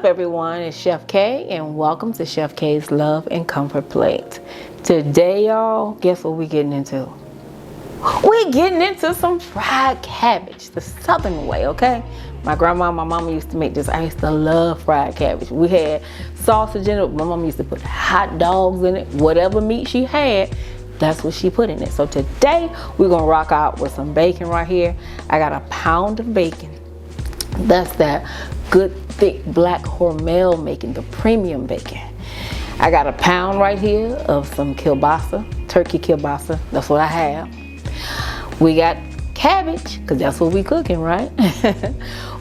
up, everyone? It's Chef K, and welcome to Chef K's Love and Comfort Plate. Today, y'all, guess what we're getting into? We're getting into some fried cabbage, the Southern way, okay? My grandma and my mama used to make this. I used to love fried cabbage. We had sausage in it. My mama used to put hot dogs in it. Whatever meat she had, that's what she put in it. So today, we're gonna rock out with some bacon right here. I got a pound of bacon. That's that good thick black Hormel making, the premium bacon. I got a pound right here of some kielbasa, turkey kielbasa. That's what I have. We got cabbage, because that's what we cooking, right?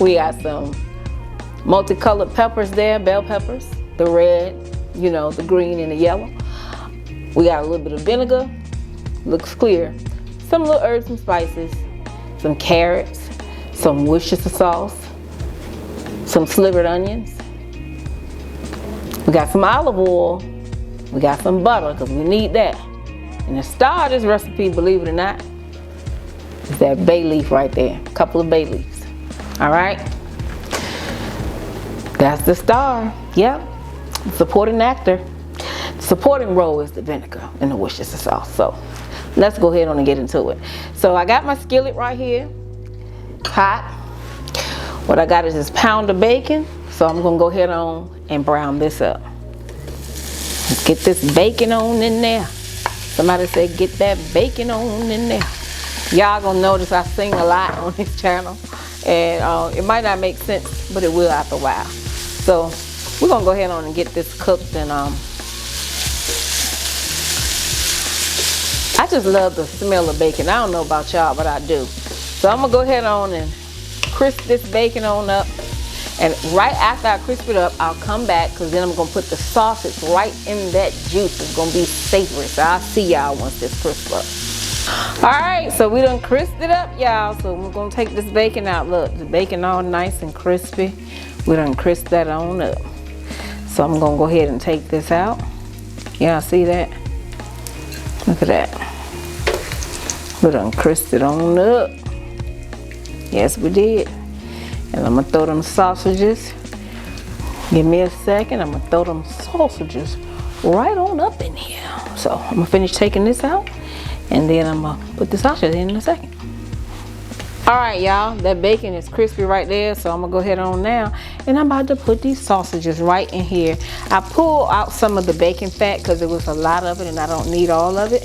We got some multicolored peppers there, bell peppers, the red, you know, the green and the yellow. We got a little bit of vinegar, looks clear. Some little herbs and spices, some carrots, some Worcestershire sauce, some slivered onions. We got some olive oil. We got some butter, because we need that. And the star of this recipe, believe it or not, is that bay leaf right there. A couple of bay leaves. All right? That's the star. Yep. Supporting actor. Supporting role is the vinegar and the Worcestershire sauce. So let's go ahead on and get into it. So I got my skillet right here, hot. What I got is this pound of bacon. So I'm gonna go ahead on and brown this up. Let's get this bacon on in there. Somebody said get that bacon on in there. Y'all gonna notice I sing a lot on this channel, and it might not make sense, but it will after a while. So we're gonna go ahead on and get this cooked, and I just love the smell of bacon. I don't know about y'all, but I do. So I'm gonna go ahead on and crisp this bacon on up, and right after I crisp it up, I'll come back, because then I'm gonna put the sausage right in that juice. It's gonna be savory. So I'll see y'all once this crisp up. All right, so we done crisped it up, y'all. So we're gonna take this bacon out. Look, the bacon all nice and crispy. We done crisped that on up. So I'm gonna go ahead and take this out. Y'all see that? Look at that. We done crisped it on up. Yes, we did. And I'm gonna throw them sausages. Give me a second. I'm gonna throw them sausages right on up in here. So I'm gonna finish taking this out, and then I'm gonna put the sausage in a second. All right, y'all, that bacon is crispy right there. So I'm gonna go ahead on now, and I'm about to put these sausages right in here. I pulled out some of the bacon fat because there was a lot of it, and I don't need all of it.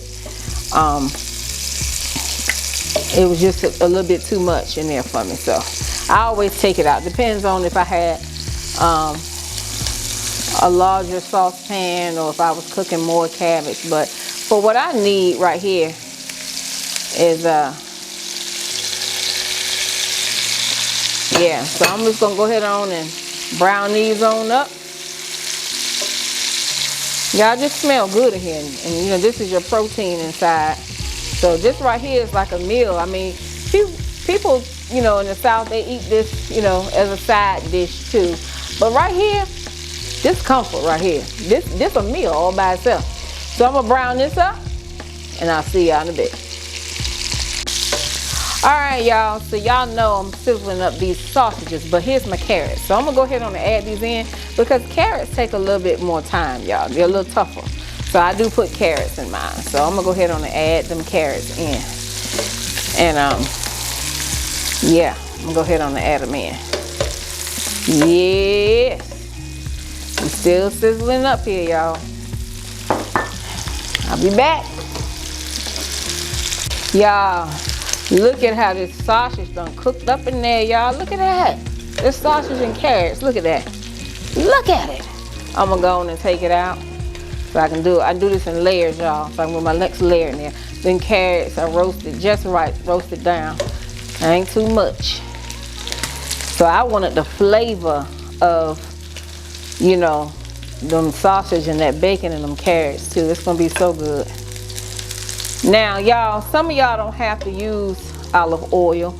It was just a little bit too much in there for me, so I always take it out. Depends on if I had a larger saucepan or if I was cooking more cabbage. But for what I need right here is yeah, so I'm just gonna go ahead on and brown these on up. Y'all just smell good in here, and you know this is your protein inside. So this right here is like a meal. I mean, people, you know, in the South, they eat this, you know, as a side dish too. But right here, this comfort right here, this a meal all by itself. So I'm gonna brown this up, and I'll see y'all in a bit. All right, y'all, so y'all know I'm sizzling up these sausages, but here's my carrots. So I'm gonna go ahead on and add these in, because carrots take a little bit more time, y'all. They're a little tougher. So I do put carrots in mine. So I'm gonna go ahead on and add them carrots in. And yeah, I'm gonna go ahead on and add them in. Yes. I'm still sizzling up here, y'all. I'll be back. Y'all, look at how this sausage done cooked up in there, y'all. Look at that. This sausage and carrots, look at that. Look at it. I'm gonna go on and take it out. So I do this in layers, y'all. So I'm gonna put my next layer in there. Then carrots are roasted just right, roasted down. Ain't too much. So I wanted the flavor of, you know, them sausage and that bacon and them carrots too. It's gonna be so good. Now, y'all, some of y'all don't have to use olive oil.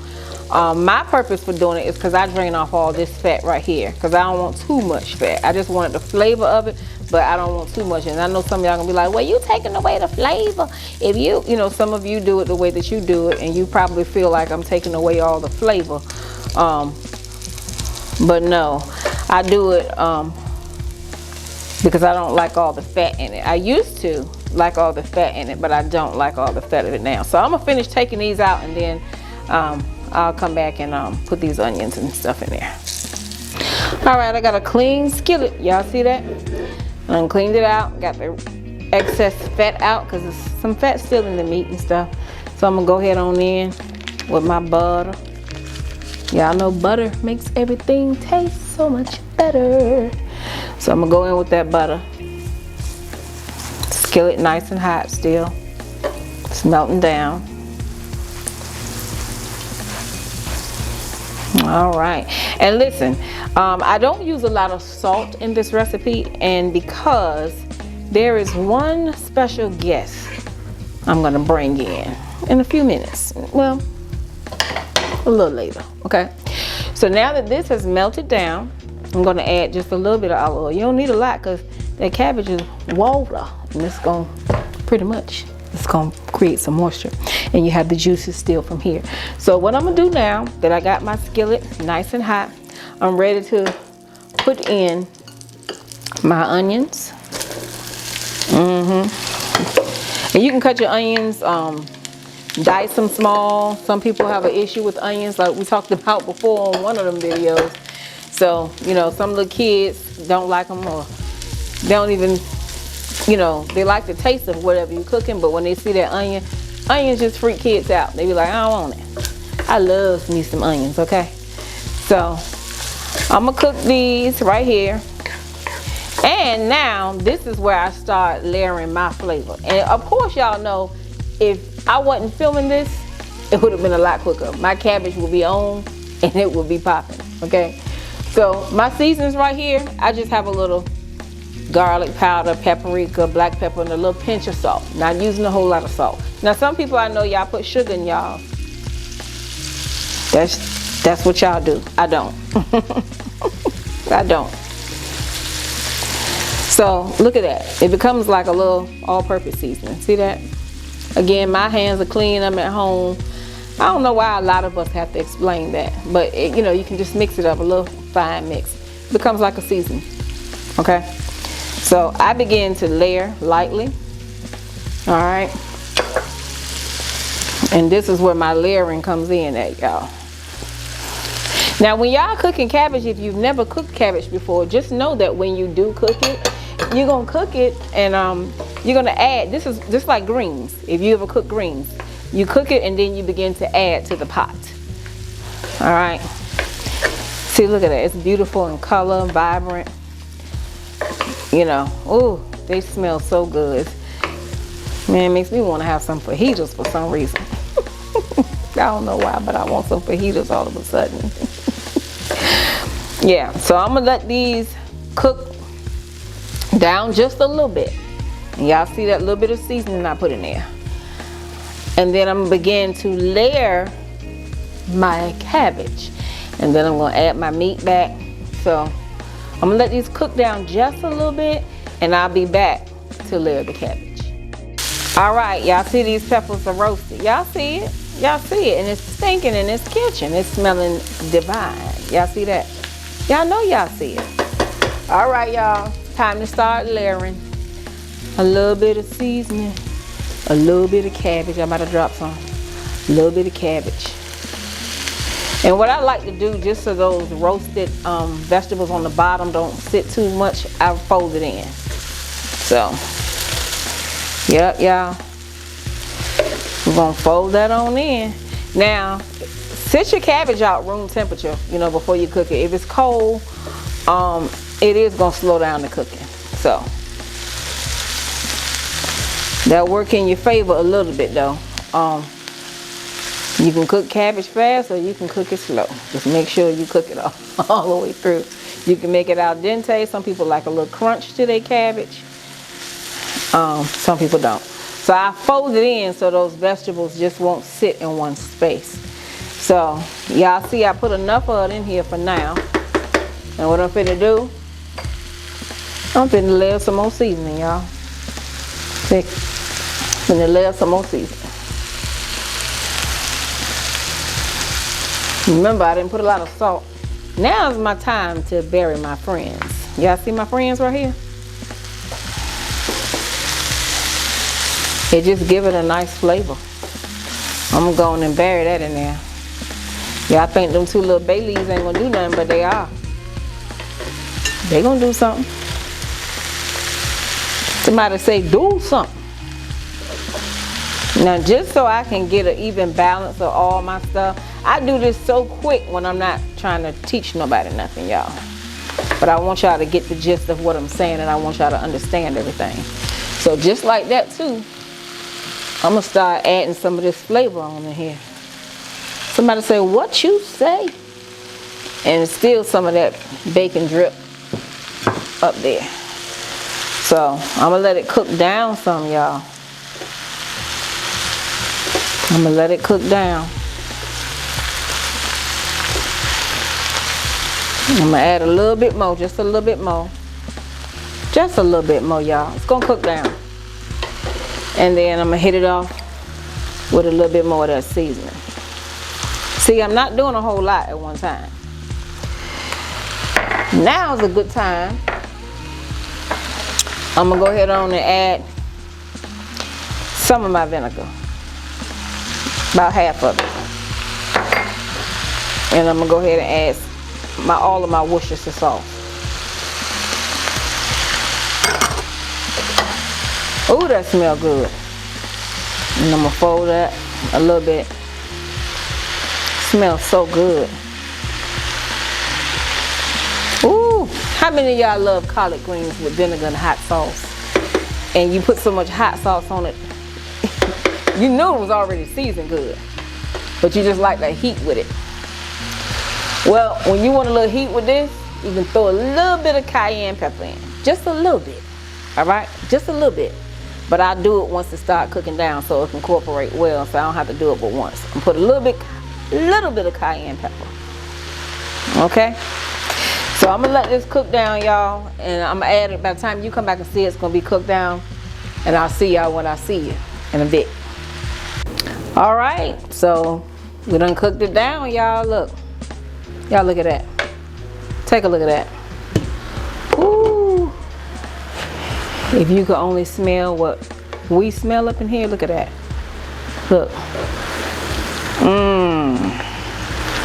My purpose for doing it is because I drain off all this fat right here, because I don't want too much fat. I just wanted the flavor of it, but I don't want too much. And I know some of y'all gonna be like, well, you taking away the flavor. If you know, some of you do it the way that you do it, and you probably feel like I'm taking away all the flavor. But no, I do it because I don't like all the fat in it. I used to like all the fat in it, but I don't like all the fat in it now. So I'm gonna finish taking these out, and then I'll come back and put these onions and stuff in there. All right, I got a clean skillet. Y'all see that? I cleaned it out, got the excess fat out because there's some fat still in the meat and stuff. So I'm gonna go ahead on in with my butter. Y'all know butter makes everything taste so much better. So I'm gonna go in with that butter. Skillet nice and hot still. It's melting down. All right, and listen, I don't use a lot of salt in this recipe, and because there is one special guest I'm gonna bring in a few minutes. Well, a little later, okay? So now that this has melted down, I'm gonna add just a little bit of olive oil. You don't need a lot because that cabbage is water, and it's gonna create some moisture, and you have the juices still from here. So what I'm gonna do now that I got my skillet nice and hot, I'm ready to put in my onions. And you can cut your onions, dice them small. Some people have an issue with onions, like we talked about before on one of them videos. So, you know, some little kids don't like them, or they don't even, you know, they like the taste of whatever you're cooking, but when they see that onions just freak kids out. They be like, I don't want it. I love me some onions, okay? So I'm gonna cook these right here. And now this is where I start layering my flavor. And of course, y'all know, if I wasn't filming this, it would have been a lot quicker. My cabbage will be on and it will be popping, okay? So my seasons right here, I just have a little garlic powder, paprika, black pepper, and a little pinch of salt. Not using a whole lot of salt. Now some people, I know y'all put sugar in y'all. That's what y'all do. I don't. I don't. So look at that. It becomes like a little all-purpose seasoning. See that? Again, my hands are clean. I'm at home. I don't know why a lot of us have to explain that, but you know, you can just mix it up, a little fine mix. It becomes like a seasoning. Okay. So I begin to layer lightly. All right. And this is where my layering comes in at, y'all. Now when y'all cooking cabbage, if you've never cooked cabbage before, just know that when you do cook it, you're gonna cook it and you're gonna add, this is just like greens. If you ever cook greens, you cook it and then you begin to add to the pot. All right. See, look at that. It's beautiful in color, vibrant. You know, ooh, they smell so good. Man, it makes me want to have some fajitas for some reason. I don't know why, but I want some fajitas all of a sudden. Yeah, so I'm gonna let these cook down just a little bit. And y'all see that little bit of seasoning I put in there. And then I'm gonna begin to layer my cabbage. And then I'm gonna add my meat back. So I'm gonna let these cook down just a little bit, and I'll be back to layer the cabbage. All right, y'all see these peppers are roasted. Y'all see it? Y'all see it, and it's stinking in this kitchen. It's smelling divine. Y'all see that? Y'all know y'all see it. All right, y'all, time to start layering. A little bit of seasoning, a little bit of cabbage. I'm about to drop some. A little bit of cabbage. And what I like to do, just so those roasted vegetables on the bottom don't sit too much, I fold it in. So, yep, y'all. We're gonna fold that on in. Now, sit your cabbage out room temperature, you know, before you cook it. If it's cold, it is gonna slow down the cooking. So, that'll work in your favor a little bit though. You can cook cabbage fast or you can cook it slow. Just make sure you cook it all the way through. You can make it al dente. Some people like a little crunch to their cabbage. Some people don't. So I fold it in so those vegetables just won't sit in one space. So y'all see I put enough of it in here for now. And what I'm finna do, I'm finna layer some more seasoning, y'all. See? Finna layer some more seasoning. Remember, I didn't put a lot of salt Now is my time to bury my friends. Y'all see my friends right here? It just give it a nice flavor. I'm gonna go on and bury that in there. Y'all think them 2 little bay leaves ain't gonna do nothing, but they are. They gonna do something. Somebody say, do something. Now, just so I can get an even balance of all my stuff, I do this so quick when I'm not trying to teach nobody nothing, y'all. But I want y'all to get the gist of what I'm saying, and I want y'all to understand everything. So just like that too, I'm gonna start adding some of this flavor on in here. Somebody say, what you say? And still some of that bacon drip up there. So I'm gonna let it cook down some, y'all. I'm gonna let it cook down. I'm gonna add a little bit more, just a little bit more. Just a little bit more, y'all. It's gonna cook down. And then I'm gonna hit it off with a little bit more of that seasoning. See, I'm not doing a whole lot at one time. Now is a good time. I'm gonna go ahead on and add some of my vinegar. About half of it. And I'm gonna go ahead and add all of my Worcestershire sauce. Ooh, that smells good. And I'm gonna fold that a little bit. Smells so good. Ooh, how many of y'all love collard greens with vinegar and hot sauce? And you put so much hot sauce on it, you knew it was already seasoned good, but you just like the heat with it. Well, when you want a little heat with this, you can throw a little bit of cayenne pepper in. Just a little bit, all right? Just a little bit. But I do it once it starts cooking down so it can incorporate well, so I don't have to do it but once. And put a little bit of cayenne pepper. Okay? So I'm gonna let this cook down, y'all, and I'm gonna add it. By the time you come back and see it, it's gonna be cooked down, and I'll see y'all when I see you in a bit. All right, so we done cooked it down, y'all. Look. Y'all look at that. Take a look at that. Ooh. If you could only smell what we smell up in here, look at that. Look.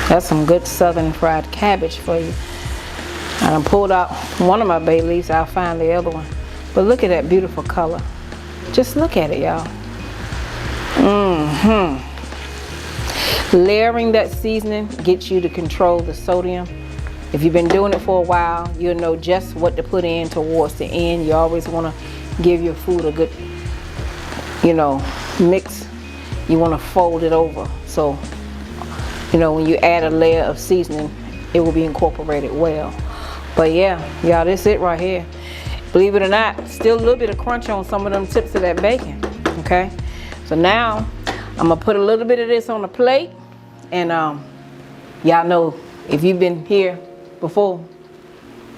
That's some good Southern fried cabbage for you. I done pulled out one of my bay leaves. I'll find the other one. But look at that beautiful color. Just look at it, y'all. Layering that seasoning gets you to control the sodium. If you've been doing it for a while, you'll know just what to put in towards the end. You always want to give your food a good, mix. You want to fold it over. So, when you add a layer of seasoning, it will be incorporated well. But yeah, y'all, this is it right here. Believe it or not, still a little bit of crunch on some of them tips of that bacon. Okay, so now I'm gonna put a little bit of this on the plate, and y'all know if you've been here before,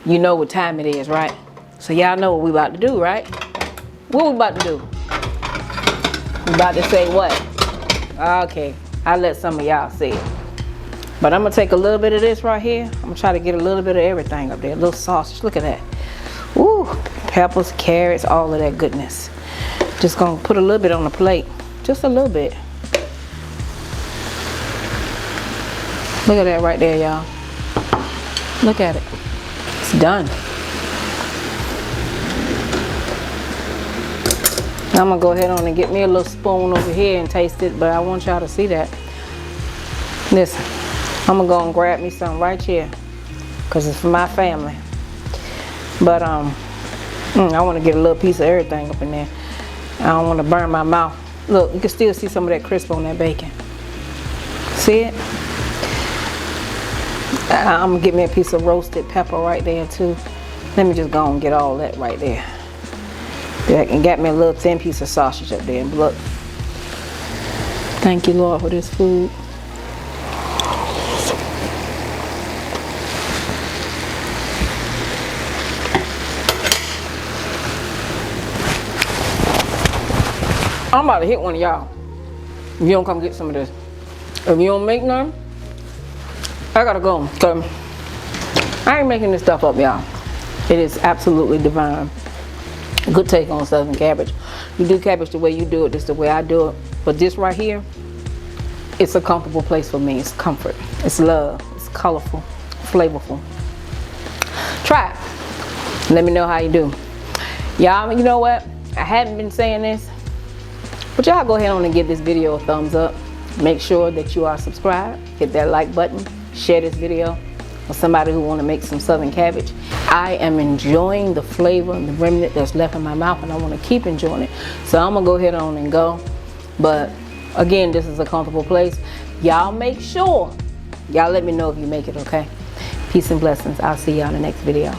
you know what time it is, right? So y'all know what we about to do, right? What we about to do? We about to say what? Okay, I'll let some of y'all say it. But I'm gonna take a little bit of this right here. I'm gonna try to get a little bit of everything up there. A little sausage, look at that. Ooh, peppers, carrots, all of that goodness. Just gonna put a little bit on the plate. Just a little bit. Look at that right there, y'all. Look at it. It's done. I'm gonna go ahead on and get me a little spoon over here and taste it, but I want y'all to see that. Listen, I'm gonna go and grab me some right here, cause it's for my family. But I want to get a little piece of everything up in there. I don't want to burn my mouth. Look, you can still see some of that crisp on that bacon. See it? I'm gonna get me a piece of roasted pepper right there too. Let me just go and get all that right there. And got me a little thin piece of sausage up there. Look. Thank you, Lord, for this food. I'm about to hit one of y'all if you don't come get some of this. If you don't make none, I gotta go. So I ain't making this stuff up, y'all. It is absolutely divine. Good take on Southern cabbage. You do cabbage the way you do it, this is the way I do it. But this right here, it's a comfortable place for me. It's comfort. It's love. It's colorful, flavorful. Try it. Let me know how you do. Y'all, you know what? I haven't been saying this, but y'all go ahead on and give this video a thumbs up. Make sure that you are subscribed. Hit that like button. Share this video with somebody who want to make some Southern cabbage. I am enjoying the flavor and the remnant that's left in my mouth, and I want to keep enjoying it. So I'm going to go ahead on and go. But again, this is a comfortable place. Y'all make sure. Y'all let me know if you make it, okay? Peace and blessings. I'll see y'all in the next video.